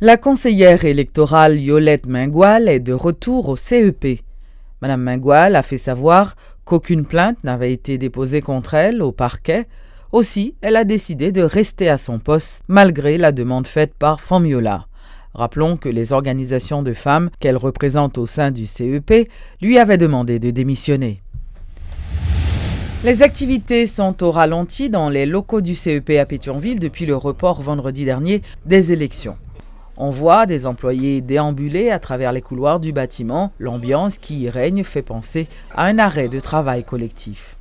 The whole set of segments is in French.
La conseillère électorale Yolette Mingual est de retour au CEP. Madame Mingual a fait savoir qu'aucune plainte n'avait été déposée contre elle au parquet. Aussi, elle a décidé de rester à son poste malgré la demande faite par Famiola. Rappelons que les organisations de femmes qu'elle représente au sein du CEP lui avaient demandé de démissionner. Les activités sont au ralenti dans les locaux du CEP à Pétionville depuis le report vendredi dernier des élections. On voit des employés déambuler à travers les couloirs du bâtiment. L'ambiance qui y règne fait penser à un arrêt de travail collectif.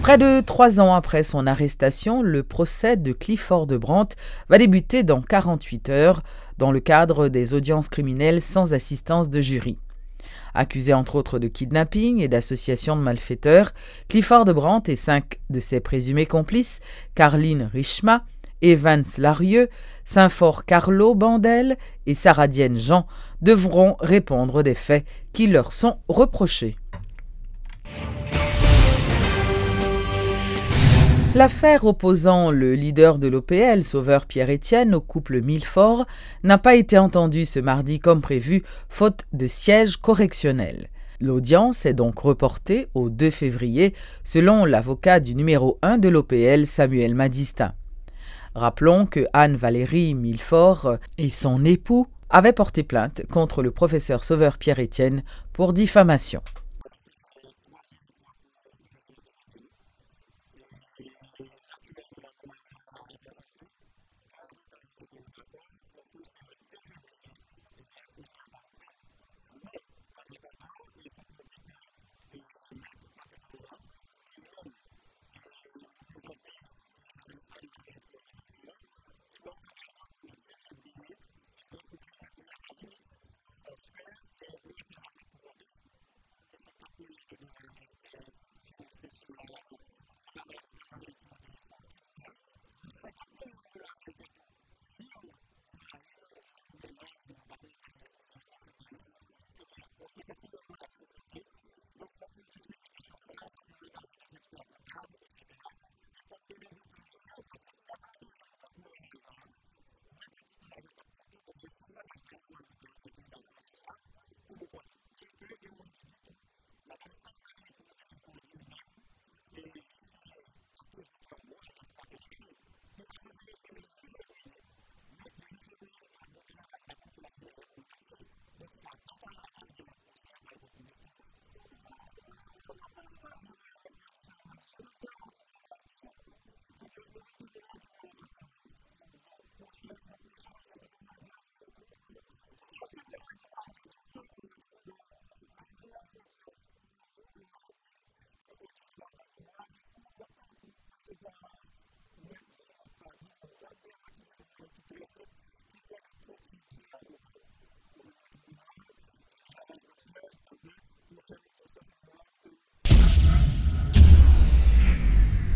Près de 3 ans après son arrestation, le procès de Clifford de Brandt va débuter dans 48 heures dans le cadre des audiences criminelles sans assistance de jury. Accusé entre autres de kidnapping et d'association de malfaiteurs, Clifford de Brandt et 5 de ses présumés complices, Carline Richma, Evans Larieux, Saint-Fort Carlo Bandel et Saradienne Jean, devront répondre des faits qui leur sont reprochés. L'affaire opposant le leader de l'OPL, Sauveur Pierre-Étienne, au couple Millefort, n'a pas été entendue ce mardi comme prévu, faute de siège correctionnel. L'audience est donc reportée au 2 février, selon l'avocat du numéro 1 de l'OPL, Samuel Madistin. Rappelons que Anne-Valérie Millefort et son époux avaient porté plainte contre le professeur Sauveur Pierre-Étienne pour diffamation.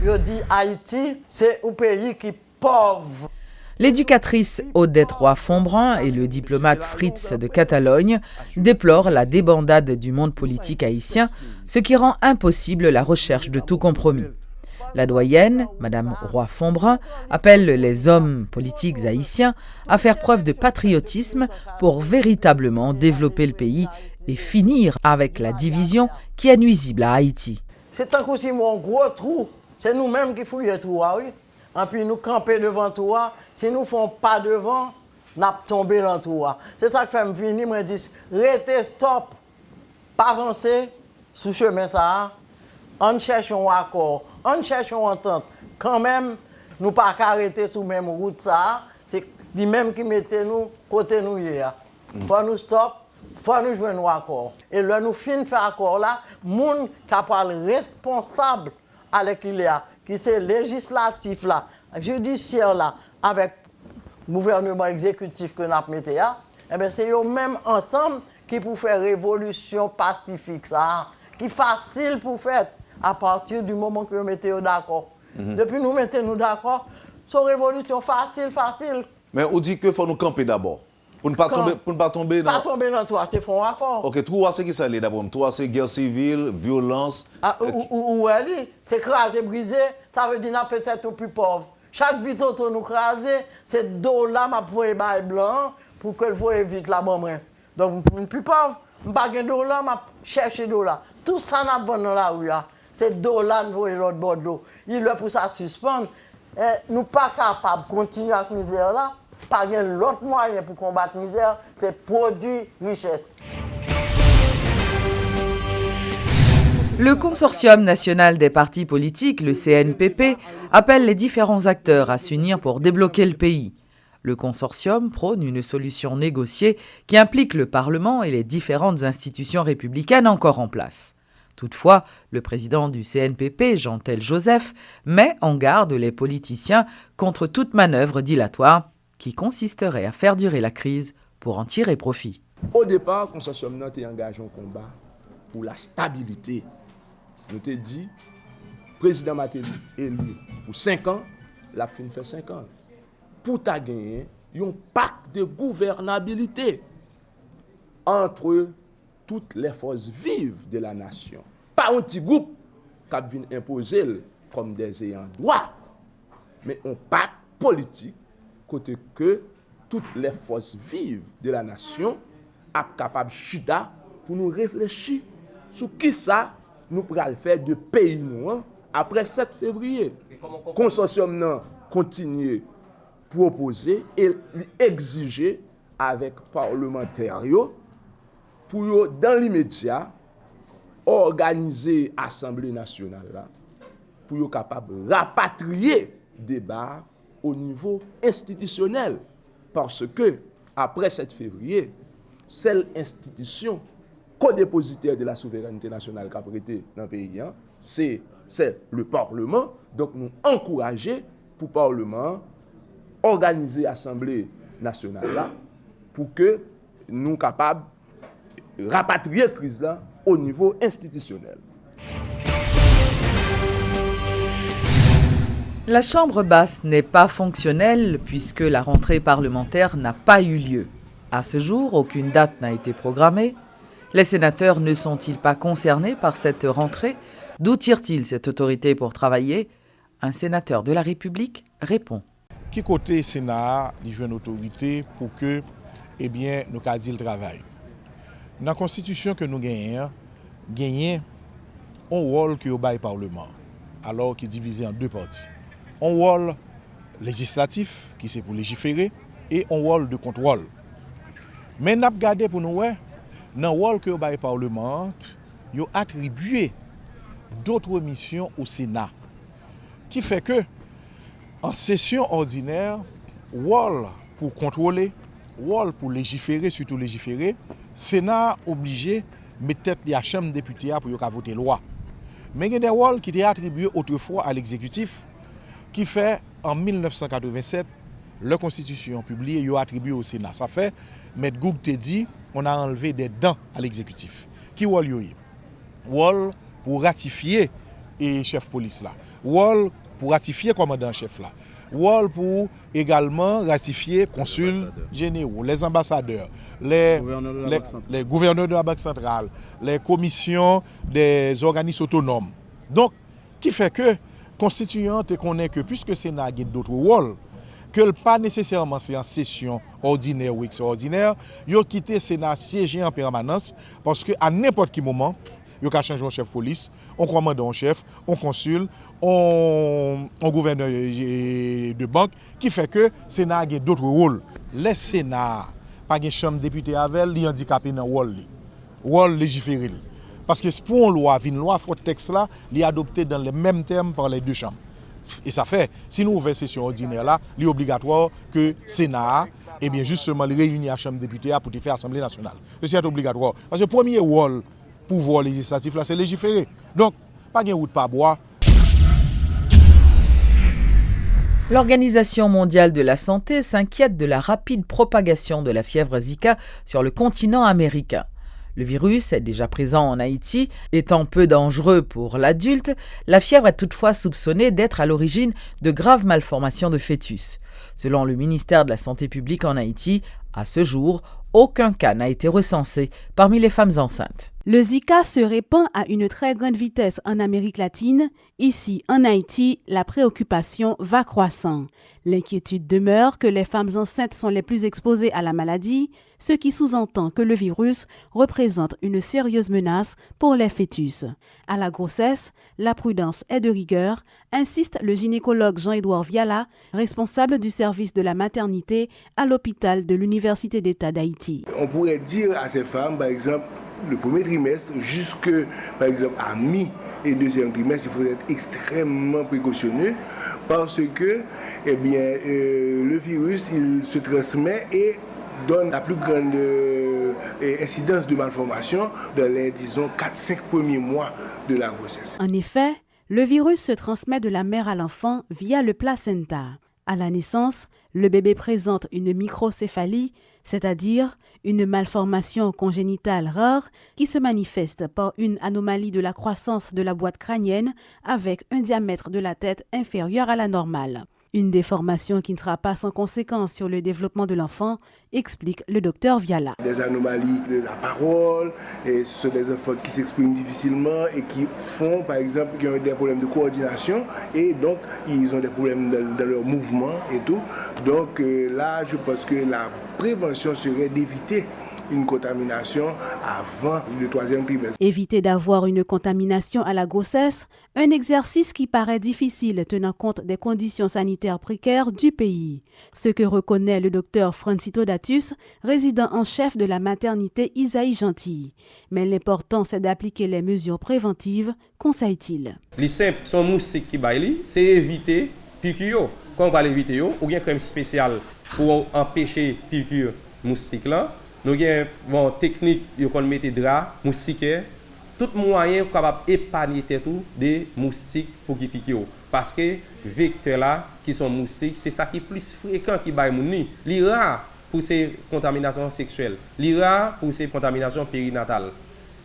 Yo dit Haïti, c'est un pays qui est pauvre. L'éducatrice Odette Roy-Fonbrun et le diplomate Fritz de Catalogne déplorent la débandade du monde politique haïtien, ce qui rend impossible la recherche de tout compromis. La doyenne, Madame Roy-Fonbrun, appelle les hommes politiques haïtiens à faire preuve de patriotisme pour véritablement développer le pays et finir avec la division qui est nuisible à Haïti. C'est un coup si mon gros trou, c'est nous-mêmes qui fouillons le trou, oui. Et puis nous camper devant toi, si nous ne faisons pas devant, nous tombons dans le trou. C'est ça que fait me venir, me dit, restez stop, pas avancer sous chemin ça, on cherche un accord, on cherche une entente. Quand même, nous pas arrêter sous même route ça, c'est lui-même qui mettait nous côté nous hier. Faut nous stop, faut nous jouer un accord. Et là nous fin faire accord là, monde qui parle responsable avec il y a qui c'est législatif là, judiciaire là, avec le gouvernement exécutif que nous avons mis là, eh bien c'est eux même ensemble qui pour faire révolution pacifique ça, qui facile pour faire à partir du moment que nous mettons d'accord. Depuis nous mettons d'accord, c'est une révolution facile. Mais on dit qu'il faut nous camper d'abord. Pour ne pas tomber dans... Pas tomber dans toi, c'est fond accord. Ok, trois c'est qui ça d'abord? Trois c'est guerre civile, violence. Ou c'est craser, briser, ça veut dire qu'on peut être plus pauvre. Chaque vite auto nous crase, c'est $, m'a foye bay blanc pour que le foye vite la bon moi. Donc plus pauvre, m'pa gen $, m'a chercher $. Tout ça n'a pas dans la rue là. C'est $, nous voyons l'autre bord de l'eau. Il est pour ça suspendre. Nous pas capables de continuer avec misère là. Pas gen l'autre moyen pour combattre la misère, c'est produire richesse. Le Consortium national des partis politiques, le CNPP, appelle les différents acteurs à s'unir pour débloquer le pays. Le consortium prône une solution négociée qui implique le Parlement et les différentes institutions républicaines encore en place. Toutefois, le président du CNPP, Jean-Tel Joseph, met en garde les politiciens contre toute manœuvre dilatoire qui consisterait à faire durer la crise pour en tirer profit. Au départ, le consortium a engagé un combat pour la stabilité. Nous t'ai dit, le président m'a été élu pour 5 ans, la fin fait 5 ans. Pour ta gagner, un pacte de gouvernabilité entre toutes les forces vives de la nation. Pas un petit groupe qui vient imposer comme des ayants droit, mais un pacte politique côté que toutes les forces vives de la nation sont capables de chita pour nous réfléchir sur qui ça nous pourrons faire de pays nous après 7 février. Le consortium continue à proposer et exiger avec les parlementaires pour dans l'immédiat organiser l'Assemblée nationale là, pour être capable de rapatrier débat au niveau institutionnel. Parce que, après 7 février, seule institution co-dépositaire de la souveraineté nationale qui a prêté dans le pays, c'est le Parlement. Donc, nous encourageons pour le Parlement organiser l'Assemblée nationale là, pour que nous soyons capables de rapatrier la crise là au niveau institutionnel. La Chambre basse n'est pas fonctionnelle puisque la rentrée parlementaire n'a pas eu lieu. À ce jour, aucune date n'a été programmée. Les sénateurs ne sont-ils pas concernés par cette rentrée? D'où tire-t-il cette autorité pour travailler? Un sénateur de la République répond. Qui côté Sénat, il joue une autorité pour que, nous cadre le travail. Dans la Constitution que nous gagnons un rôle qui est au bas du Parlement, alors qu'il est divisé en 2 parties. Un rôle législatif, qui c'est pour légiférer, et un rôle de contrôle. Mais nous avons regardé pour nous, dans le rôle que le Parlement, il a attribué d'autres missions au Sénat. Qui fait que, en session ordinaire, rôle pour contrôler, rôle pour légiférer, surtout légiférer, Sénat obligé de mettre tête à la Chambre des députés pour voter loi. Mais il y a des rôles qui étaient attribués autrefois à l'exécutif, qui fait en 1987, la Constitution publiée, il a attribué au Sénat. Ça fait, M. Goug te dit, on a enlevé des dents à l'exécutif. Qui rôle y a? Rôle pour ratifier et chef police là. Rôle pour ratifier commandant chef là. Rôle pour également ratifier consuls généraux, les ambassadeurs, les gouverneurs de la Banque centrale, les commissions des organismes autonomes. Donc, qui fait que constituant te connaît que puisque le Sénat a d'autres rôles, que pas nécessairement c'est en session ordinaire ou extraordinaire, il a quitté le Sénat siéger en permanence parce qu'à n'importe quel moment, il y a changer un chef de police, un commandant en chef, un consul, un gouverneur de banque, qui fait que le Sénat a d'autres rôles. Le Sénat, pas de chambre de député avec, il est handicapé dans le rôle légiféré. Parce que pour une loi, il faut que le texte là, il est adopté dans les mêmes termes par les 2 chambres. Et ça fait, si nous ouvrons session ordinaire là, il est obligatoire que le Sénat, justement, réunit la chambre de députés pour faire l'Assemblée nationale. C'est obligatoire. Parce que le premier rôle, pouvoir législatif là, c'est légiférer. Donc, pas de route pas bois. L'Organisation mondiale de la santé s'inquiète de la rapide propagation de la fièvre Zika sur le continent américain. Le virus est déjà présent en Haïti. Étant peu dangereux pour l'adulte, la fièvre est toutefois soupçonnée d'être à l'origine de graves malformations de fœtus. Selon le ministère de la Santé publique en Haïti, à ce jour, aucun cas n'a été recensé parmi les femmes enceintes. Le Zika se répand à une très grande vitesse en Amérique latine. Ici, en Haïti, la préoccupation va croissant. L'inquiétude demeure que les femmes enceintes sont les plus exposées à la maladie, ce qui sous-entend que le virus représente une sérieuse menace pour les fœtus. À la grossesse, la prudence est de rigueur, insiste le gynécologue Jean-Édouard Viala, responsable du service de la maternité à l'hôpital de l'Université d'État d'Haïti. On pourrait dire à ces femmes, par exemple, le premier trimestre jusque, par exemple, à mi- et deuxième trimestre, il faut être extrêmement précautionneux parce que, eh bien, le virus, il se transmet et donne la plus grande incidence de malformation dans les, disons, 4-5 premiers mois de la grossesse. En effet, le virus se transmet de la mère à l'enfant via le placenta. À la naissance, le bébé présente une microcéphalie, c'est-à-dire une malformation congénitale rare qui se manifeste par une anomalie de la croissance de la boîte crânienne avec un diamètre de la tête inférieur à la normale. Une déformation qui ne sera pas sans conséquence sur le développement de l'enfant, explique le docteur Viala. Des anomalies de la parole, et ce sont des enfants qui s'expriment difficilement et qui font, par exemple, qui ont des problèmes de coordination et donc ils ont des problèmes dans leur mouvement et tout. Donc là, je pense que la prévention serait d'éviter une contamination avant le 3e trimestre. Éviter d'avoir une contamination à la grossesse, un exercice qui paraît difficile tenant compte des conditions sanitaires précaires du pays. Ce que reconnaît le docteur Francito Datus, résident en chef de la maternité Isaïe Gentil. Mais l'important, c'est d'appliquer les mesures préventives, conseille-t-il. Les simples sont moustiques qui baillent, c'est éviter piqûre. Quand on va éviter, ou bien crème spéciale pour empêcher piqûre moustique là. Nous avons une technique qu'on met des draps moustiquaires, tout moyen capable d'épargner tout des moustiques pour qu'ils piquent. Parce que les vecteurs là, qui sont moustiques, c'est ça qui est plus fréquent qui baille moun ni. Li rare pour ces contaminations sexuelles, li rare pour ces contaminations périnatales.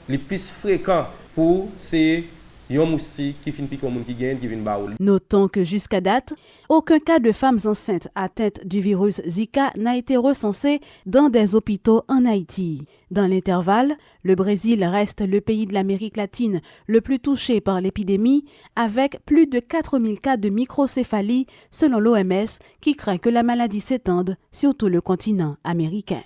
Les plus fréquents pour ces moustique qui finit piquer qui gagne qui vient baoul. Notons que jusqu'à date, aucun cas de femmes enceintes atteintes du virus Zika n'a été recensé dans des hôpitaux en Haïti. Dans l'intervalle, le Brésil reste le pays de l'Amérique latine le plus touché par l'épidémie, avec plus de 4000 cas de microcéphalie selon l'OMS, qui craint que la maladie s'étende sur tout le continent américain.